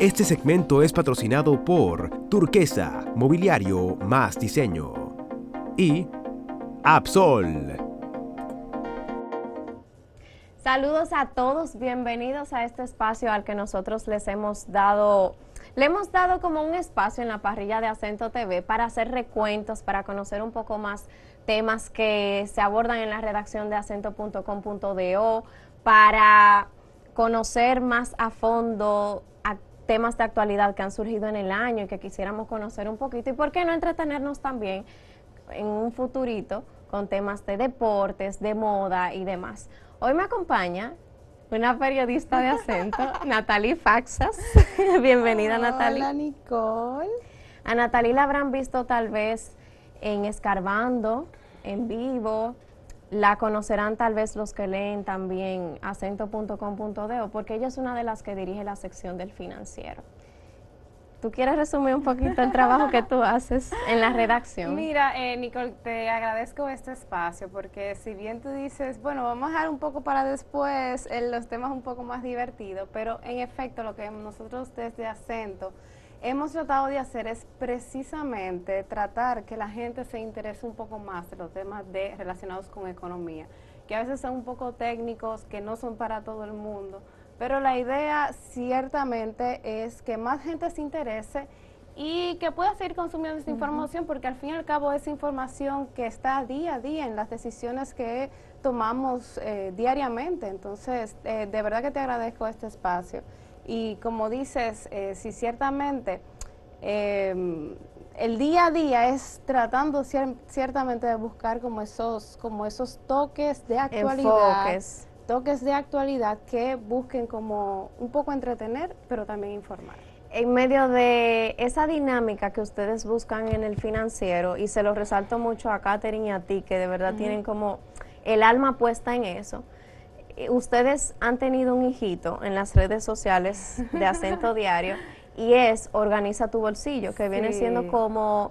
Este segmento es patrocinado por Turquesa, Mobiliario más Diseño y Absol. Saludos a todos, bienvenidos a este espacio al que nosotros le hemos dado como un espacio en la parrilla de Acento TV para hacer recuentos, para conocer un poco más temas que se abordan en la redacción de acento.com.do, para conocer más a fondo temas de actualidad que han surgido en el año y que quisiéramos conocer un poquito, y por qué no entretenernos también en un futurito con temas de deportes, de moda y demás. Hoy me acompaña una periodista de Acento, Natalie Faxas. Bienvenida, Natalie. Hola, Nicole. A Natalie la habrán visto tal vez en Escarbando, en vivo. La conocerán tal vez los que leen también acento.com.do, porque ella es una de las que dirige la sección del Financiero. ¿Tú quieres resumir un poquito el trabajo que tú haces en la redacción? Mira, Nicole, te agradezco este espacio, porque si bien tú dices, bueno, vamos a dejar un poco para después los temas un poco más divertidos, pero en efecto lo que nosotros desde Acento hemos tratado de hacer es precisamente tratar que la gente se interese un poco más de los temas relacionados con economía, que a veces son un poco técnicos, que no son para todo el mundo, pero la idea ciertamente es que más gente se interese y que pueda seguir consumiendo esta información, porque al fin y al cabo es información que está día a día en las decisiones que tomamos diariamente. Entonces, de verdad que te agradezco este espacio. Y como dices, sí, ciertamente el día a día es tratando ciertamente de buscar como esos toques de actualidad. Toques de actualidad que busquen como un poco entretener, pero también informar. En medio de esa dinámica que ustedes buscan en el Financiero, y se lo resalto mucho a Catherine y a ti, que de verdad tienen como el alma puesta en eso, ustedes han tenido un hijito en las redes sociales de Acento Diario, y es Organiza tu Bolsillo, que viene siendo como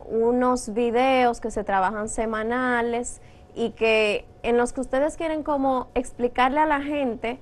unos videos que se trabajan semanales, y que en los que ustedes quieren como explicarle a la gente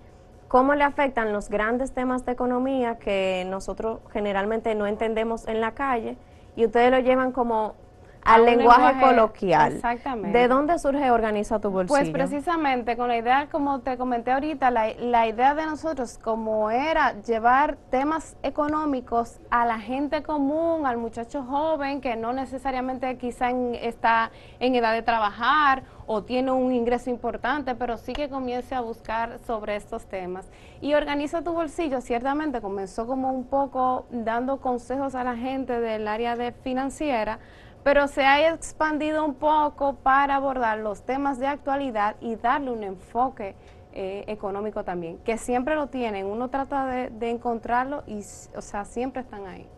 cómo le afectan los grandes temas de economía que nosotros generalmente no entendemos en la calle, y ustedes lo llevan como al lenguaje coloquial. Exactamente. ¿De dónde surge Organiza tu Bolsillo? Pues precisamente con la idea, como te comenté ahorita, la idea de nosotros como era llevar temas económicos a la gente común, al muchacho joven que no necesariamente quizá está en edad de trabajar o tiene un ingreso importante, pero sí que comience a buscar sobre estos temas. Y Organiza tu Bolsillo ciertamente comenzó como un poco dando consejos a la gente del área de financiera, pero se ha expandido un poco para abordar los temas de actualidad y darle un enfoque económico también, que siempre lo tienen, uno trata de encontrarlo y, o sea, siempre están ahí.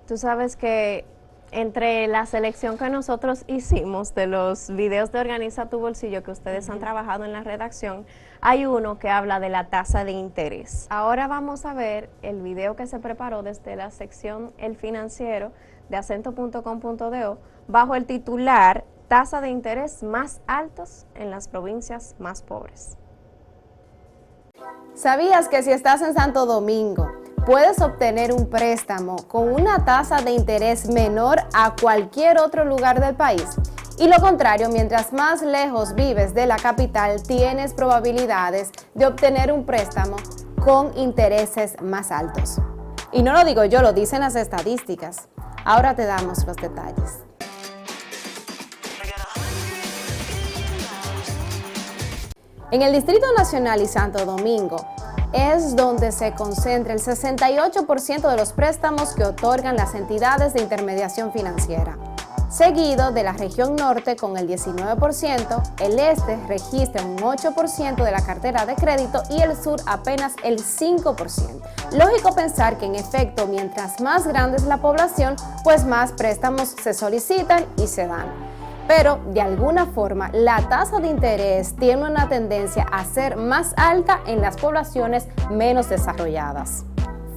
Tú sabes que entre la selección que nosotros hicimos de los videos de Organiza tu Bolsillo que ustedes han trabajado en la redacción, hay uno que habla de la tasa de interés. Ahora vamos a ver el video que se preparó desde la sección El Financiero de acento.com.do bajo el titular Tasa de interés más altos en las provincias más pobres. ¿Sabías que si estás en Santo Domingo puedes obtener un préstamo con una tasa de interés menor a cualquier otro lugar del país? Y lo contrario, mientras más lejos vives de la capital, tienes probabilidades de obtener un préstamo con intereses más altos. Y no lo digo yo, lo dicen las estadísticas. Ahora te damos los detalles. En el Distrito Nacional y Santo Domingo es donde se concentra el 68% de los préstamos que otorgan las entidades de intermediación financiera, seguido de la región norte con el 19%, el este registra un 8% de la cartera de crédito y el sur apenas el 5%. Lógico pensar que en efecto, mientras más grande es la población, pues más préstamos se solicitan y se dan. Pero de alguna forma la tasa de interés tiene una tendencia a ser más alta en las poblaciones menos desarrolladas.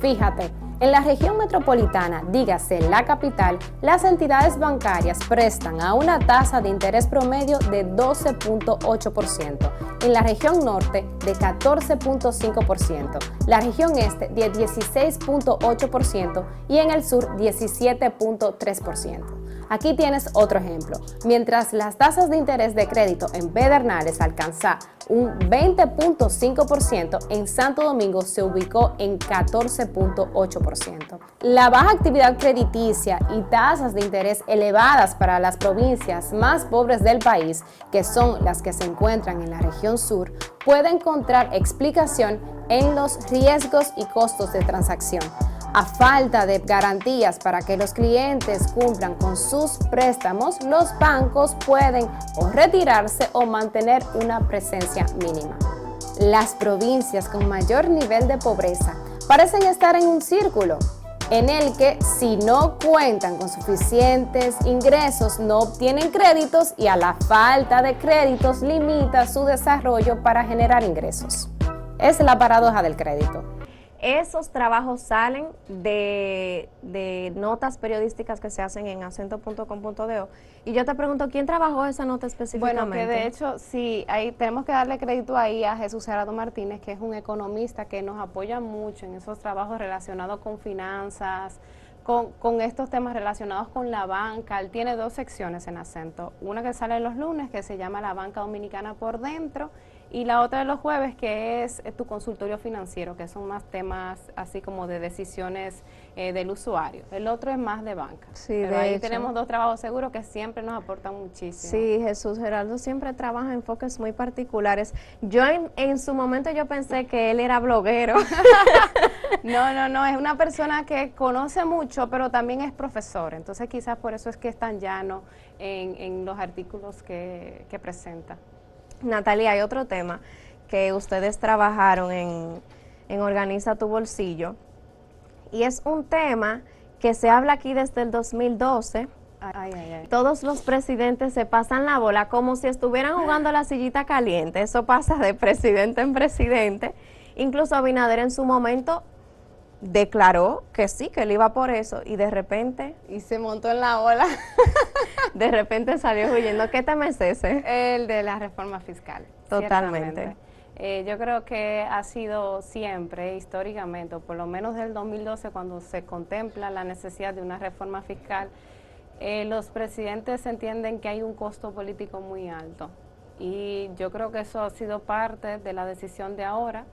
Fíjate, en la región metropolitana, dígase la capital, las entidades bancarias prestan a una tasa de interés promedio de 12.8%, en la región norte de 14.5%, la región este de 16.8% y en el sur 17.3%. Aquí tienes otro ejemplo. Mientras las tasas de interés de crédito en Pedernales alcanza un 20.5%, en Santo Domingo se ubicó en 14.8%. La baja actividad crediticia y tasas de interés elevadas para las provincias más pobres del país, que son las que se encuentran en la región sur, puede encontrar explicación en los riesgos y costos de transacción. A falta de garantías para que los clientes cumplan con sus préstamos, los bancos pueden o retirarse o mantener una presencia mínima. Las provincias con mayor nivel de pobreza parecen estar en un círculo en el que si no cuentan con suficientes ingresos no obtienen créditos y a la falta de créditos limita su desarrollo para generar ingresos. Es la paradoja del crédito. Esos trabajos salen de notas periodísticas que se hacen en acento.com.do. Y yo te pregunto, ¿quién trabajó esa nota específicamente? Bueno, que de hecho, sí, ahí tenemos que darle crédito ahí a Jesús Gerardo Martínez, que es un economista que nos apoya mucho en esos trabajos relacionados con finanzas, con estos temas relacionados con la banca. Él tiene 2 secciones en Acento, una que sale los lunes, que se llama La Banca Dominicana por Dentro, y la otra de los jueves, que es tu consultorio financiero, que son más temas así como de decisiones del usuario. El otro es más de banca. Sí, pero de ahí hecho tenemos 2 trabajos seguros que siempre nos aportan muchísimo. Sí, Jesús Gerardo siempre trabaja en enfoques muy particulares. Yo en su momento yo pensé que él era bloguero. No, es una persona que conoce mucho, pero también es profesor. Entonces quizás por eso es que es tan llano en los artículos que presenta. Natalia, hay otro tema que ustedes trabajaron en Organiza tu Bolsillo, y es un tema que se habla aquí desde el 2012. Ay. Todos los presidentes se pasan la bola como si estuvieran jugando a la sillita caliente. Eso pasa de presidente en presidente. Incluso Abinader en su momento declaró que sí, que él iba por eso, y de repente... Y se montó en la ola. De repente salió huyendo. ¿Qué tema es ese? El de la reforma fiscal. Totalmente. Yo creo que ha sido siempre, históricamente, o por lo menos del 2012, cuando se contempla la necesidad de una reforma fiscal, los presidentes entienden que hay un costo político muy alto. Y yo creo que eso ha sido parte de la decisión de ahora.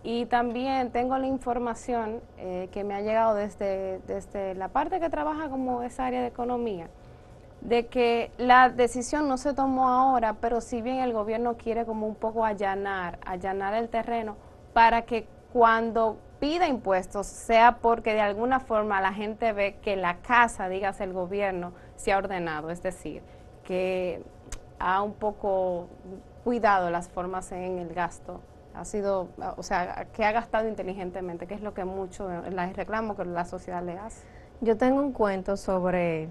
Y también tengo la información que me ha llegado desde la parte que trabaja como esa área de economía, de que la decisión no se tomó ahora, pero si bien el gobierno quiere como un poco allanar el terreno para que cuando pida impuestos sea porque de alguna forma la gente ve que la casa, dígase el gobierno, se ha ordenado, es decir, que ha un poco cuidado las formas en el gasto. Ha sido, o sea, que ha gastado inteligentemente, que es lo que mucho les reclamo que la sociedad le hace. Yo tengo un cuento sobre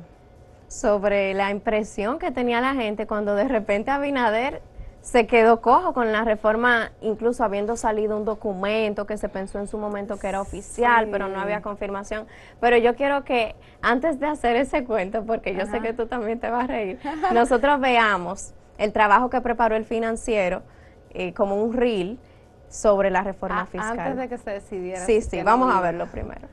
la impresión que tenía la gente cuando de repente Abinader se quedó cojo con la reforma, incluso habiendo salido un documento que se pensó en su momento que era oficial, sí, pero no había confirmación. Pero yo quiero que antes de hacer ese cuento, porque yo sé que tú también te vas a reír, nosotros veamos el trabajo que preparó el Financiero como un reel sobre la reforma fiscal. Antes de que se decidiera. Sí, vamos a verlo primero.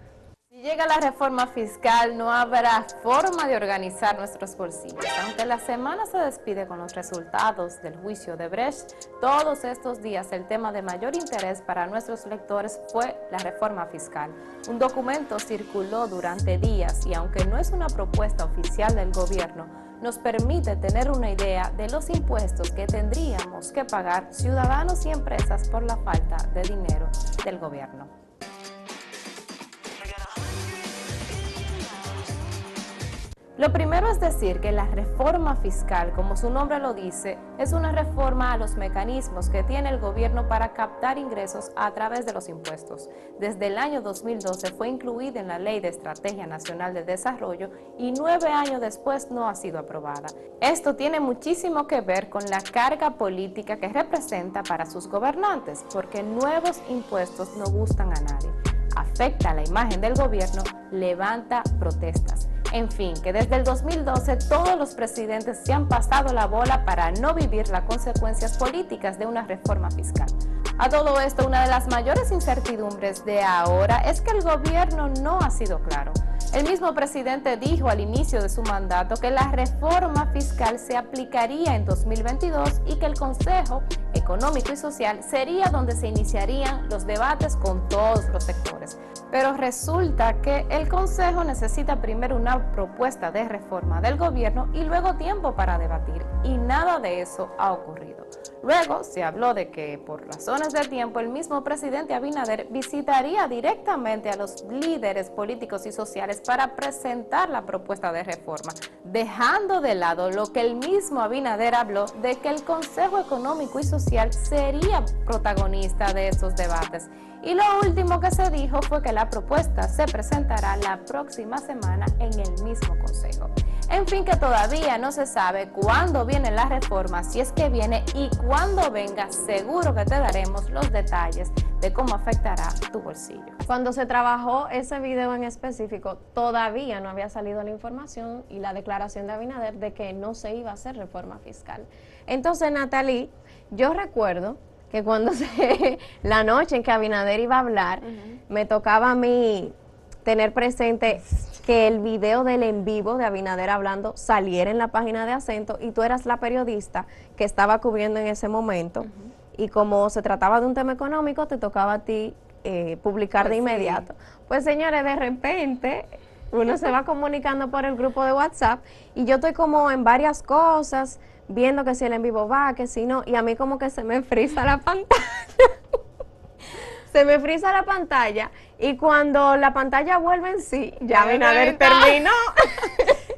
Si llega la reforma fiscal, no habrá forma de organizar nuestros bolsillos. Aunque la semana se despide con los resultados del juicio de Brecht, todos estos días el tema de mayor interés para nuestros lectores fue la reforma fiscal. Un documento circuló durante días y aunque no es una propuesta oficial del gobierno, nos permite tener una idea de los impuestos que tendríamos que pagar ciudadanos y empresas por la falta de dinero del gobierno. Lo primero es decir que la reforma fiscal, como su nombre lo dice, es una reforma a los mecanismos que tiene el gobierno para captar ingresos a través de los impuestos. Desde el año 2012 fue incluida en la Ley de Estrategia Nacional de Desarrollo y 9 años después no ha sido aprobada. Esto tiene muchísimo que ver con la carga política que representa para sus gobernantes, porque nuevos impuestos no gustan a nadie. Afecta la imagen del gobierno, levanta protestas. En fin, que desde el 2012 todos los presidentes se han pasado la bola para no vivir las consecuencias políticas de una reforma fiscal. A todo esto, una de las mayores incertidumbres de ahora es que el gobierno no ha sido claro. El mismo presidente dijo al inicio de su mandato que la reforma fiscal se aplicaría en 2022 y que el Consejo Económico y Social sería donde se iniciarían los debates con todos los sectores. Pero resulta que el Consejo necesita primero una propuesta de reforma del gobierno y luego tiempo para debatir, y nada de eso ha ocurrido. Luego se habló de que por razones de tiempo el mismo presidente Abinader visitaría directamente a los líderes políticos y sociales para presentar la propuesta de reforma, dejando de lado lo que el mismo Abinader habló de que el Consejo Económico y Social sería protagonista de estos debates. Y lo último que se dijo fue que la propuesta se presentará la próxima semana en el mismo Consejo. En fin, que todavía no se sabe cuándo viene la reforma, si es que viene, y cuando venga, seguro que te daremos los detalles de cómo afectará tu bolsillo. Cuando se trabajó ese video en específico, todavía no había salido la información y la declaración de Abinader de que no se iba a hacer reforma fiscal. Entonces, Natalie, yo recuerdo que cuando la noche en que Abinader iba a hablar, me tocaba a mí tener presente que el video del en vivo de Abinader hablando saliera en la página de Acento, y tú eras la periodista que estaba cubriendo en ese momento, y como se trataba de un tema económico, te tocaba a ti publicar de inmediato. Sí. Pues señores, de repente uno se va comunicando por el grupo de WhatsApp y yo estoy como en varias cosas, viendo que si el en vivo va, que si no, y a mí como que se me frisa la pantalla. Se me frisa la pantalla, y cuando la pantalla vuelve en sí, ya Abinader terminó.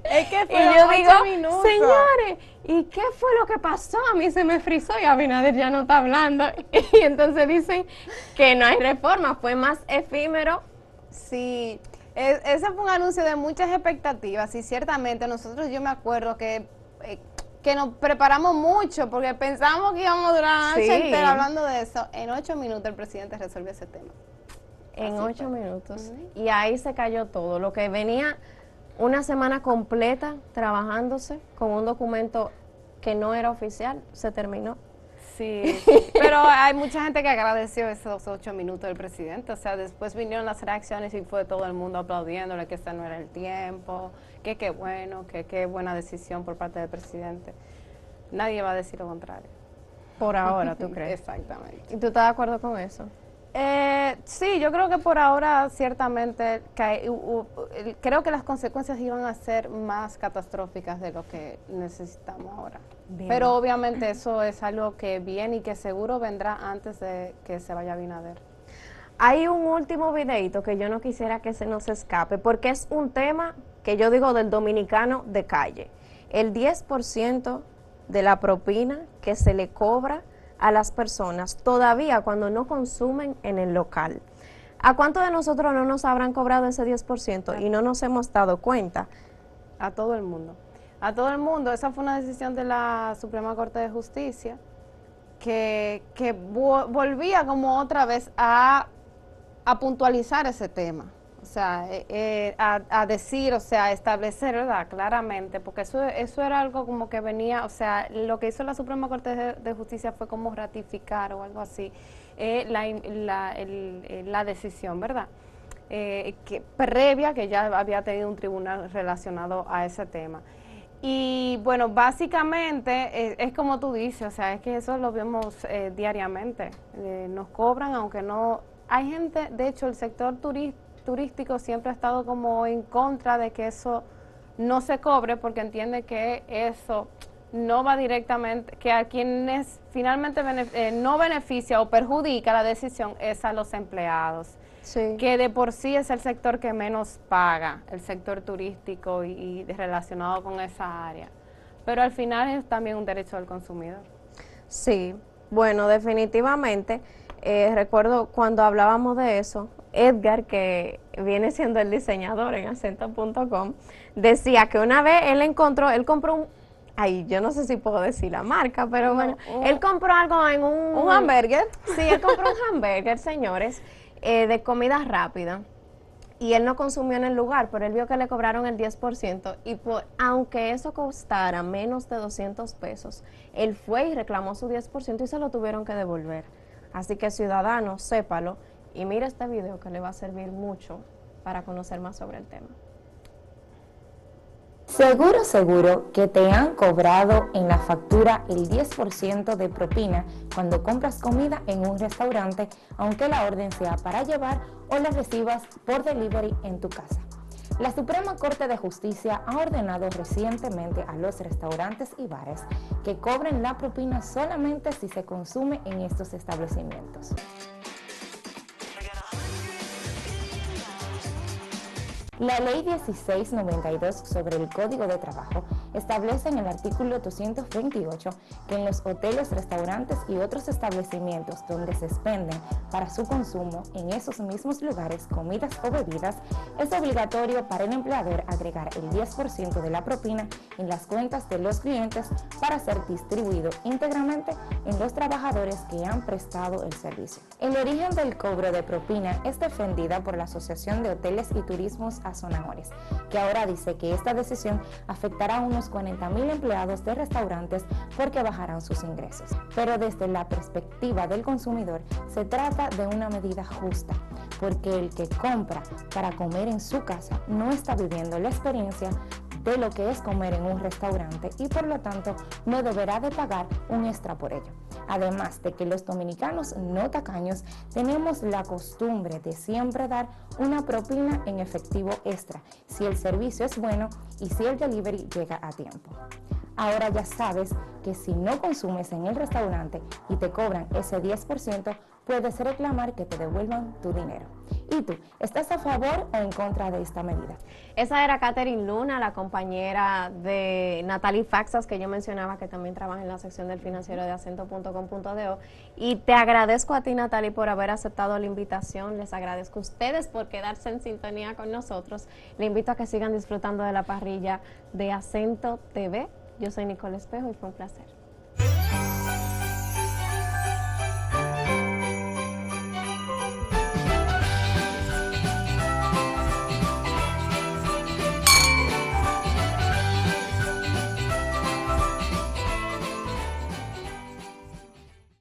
Es que fue y yo digo, 8 minutos. Señores, ¿y qué fue lo que pasó? A mí se me frizó y Abinader ya no está hablando. Y entonces dicen que no hay reforma, fue más efímero. Sí, ese fue un anuncio de muchas expectativas, y ciertamente nosotros, yo me acuerdo que nos preparamos mucho porque pensamos que íbamos a durar la noche entera hablando de eso. En 8 minutos el presidente resolvió ese tema. En 8 minutos. Y ahí se cayó todo. Lo que venía una semana completa trabajándose con un documento que no era oficial, se terminó. Sí, pero hay mucha gente que agradeció esos 8 minutos del presidente. O sea, después vinieron las reacciones y fue todo el mundo aplaudiéndole que este no era el tiempo, que qué bueno, que qué buena decisión por parte del presidente. Nadie va a decir lo contrario. Por ahora, ¿tú crees? Exactamente. ¿Y tú estás de acuerdo con eso? Sí, yo creo que por ahora ciertamente creo que las consecuencias iban a ser más catastróficas de lo que necesitamos ahora. Bien. Pero obviamente eso es algo que viene y que seguro vendrá antes de que se vaya Abinader. Hay un último videito que yo no quisiera que se nos escape, porque es un tema que yo digo del dominicano de calle. El 10% de la propina que se le cobra a las personas todavía cuando no consumen en el local. ¿A cuántos de nosotros no nos habrán cobrado ese 10% y no nos hemos dado cuenta? A todo el mundo. A todo el mundo. Esa fue una decisión de la Suprema Corte de Justicia que volvía como otra vez a puntualizar ese tema. O sea, a decir, o sea, a establecer, ¿verdad? Claramente, porque eso era algo como que venía, o sea, lo que hizo la Suprema Corte de Justicia fue como ratificar o algo así la decisión, ¿verdad? Que previa, que ya había tenido un tribunal relacionado a ese tema. Y bueno, básicamente es como tú dices, o sea, es que eso lo vemos diariamente. Nos cobran, aunque no... Hay gente, de hecho, el sector turístico siempre ha estado como en contra de que eso no se cobre, porque entiende que eso no va directamente, que a quienes finalmente no beneficia o perjudica la decisión es a los empleados, que de por sí es el sector que menos paga, el sector turístico y relacionado con esa área. Pero al final es también un derecho del consumidor. Sí, bueno, definitivamente, recuerdo cuando hablábamos de eso, Edgar, que viene siendo el diseñador en acento.com, decía que una vez él compró un, yo no sé si puedo decir la marca, pero bueno, él compró algo en un hamburger. Sí, él compró un hamburger, señores, de comida rápida. y él no consumió en el lugar, pero él vio que le cobraron el 10% y aunque eso costara menos de 200 pesos, él fue y reclamó su 10% y se lo tuvieron que devolver. Así que ciudadano, sépalo y mire este video que le va a servir mucho para conocer más sobre el tema. Seguro que te han cobrado en la factura el 10% de propina cuando compras comida en un restaurante, aunque la orden sea para llevar o la recibas por delivery en tu casa. La Suprema Corte de Justicia ha ordenado recientemente a los restaurantes y bares que cobren la propina solamente si se consume en estos establecimientos. La Ley 1692 sobre el Código de Trabajo establece en el artículo 228 que en los hoteles, restaurantes y otros establecimientos donde se expenden para su consumo en esos mismos lugares comidas o bebidas, es obligatorio para el empleador agregar el 10% de la propina en las cuentas de los clientes para ser distribuido íntegramente en los trabajadores que han prestado el servicio. El origen del cobro de propina es defendida por la Asociación de Hoteles y Turismos Azonadores, que ahora dice que esta decisión afectará a unos 40,000 empleados de restaurantes porque bajarán sus ingresos. Pero desde la perspectiva del consumidor se trata de una medida justa, porque el que compra para comer en su casa no está viviendo la experiencia de lo que es comer en un restaurante y por lo tanto no deberá de pagar un extra por ello. Además de que los dominicanos no tacaños tenemos la costumbre de siempre dar una propina en efectivo extra si el servicio es bueno y si el delivery llega a tiempo. Ahora ya sabes que si no consumes en el restaurante y te cobran ese 10%, puedes reclamar que te devuelvan tu dinero. ¿Y tú, estás a favor o en contra de esta medida? Esa era Catherine Luna, la compañera de Natalie Faxas, que yo mencionaba que también trabaja en la sección del financiero de acento.com.do. Y te agradezco a ti, Natalie, por haber aceptado la invitación. Les agradezco a ustedes por quedarse en sintonía con nosotros. Le invito a que sigan disfrutando de la parrilla de Acento TV. Yo soy Nicole Espejo y fue un placer.